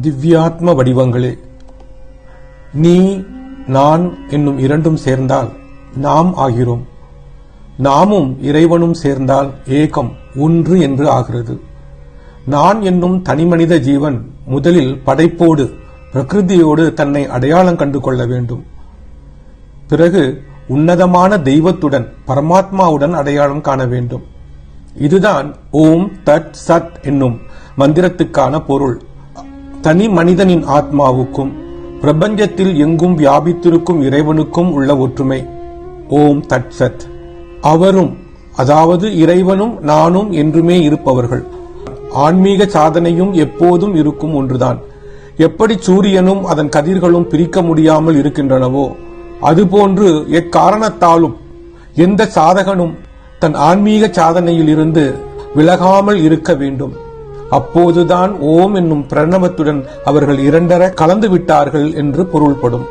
திவ்யாத்ம வடிவங்களே, நீ நான் என்னும் இரண்டும் சேர்ந்தால் நாம் ஆகிறோம். நாமும் இறைவனும் சேர்ந்தால் ஏகம் ஒன்று என்று ஆகிறது. நான் என்னும் தனிமனித ஜீவன் முதலில் படைப்போடு பிரகிருதியோடு தன்னை அடையாளம் கண்டு கொள்ள வேண்டும். பிறகு உன்னதமான தெய்வத்துடன் பரமாத்மாவுடன் அடையாளம் காண வேண்டும். இதுதான் ஓம் தட் சத் என்னும் மந்திரத்துக்கான பொருள். தனி மனிதனின் ஆத்மாவுக்கும் பிரபஞ்சத்தில் எங்கும் வியாபித்திருக்கும் இறைவனுக்கும் உள்ள ஒற்றுமை ஓம் தட் சத். அவரும், அதாவது இறைவனும் நானும் என்றுமே இருப்பவர்கள். ஆன்மீக சாதனையும் எப்போதும் இருக்கும் ஒன்றுதான். எப்படி சூரியனும் அதன் கதிர்களும் பிரிக்க முடியாமல் இருக்கின்றனவோ அதுபோன்று எக்காரணத்தாலும் எந்த சாதகனும் தன் ஆன்மீக சாதனையில் இருந்து விலகாமல் இருக்க வேண்டும். அப்போதுதான் ஓம் என்னும் பிரணவத்துடன் அவர்கள் இரண்டர கலந்து விட்டார்கள் என்று பொருள்படும்.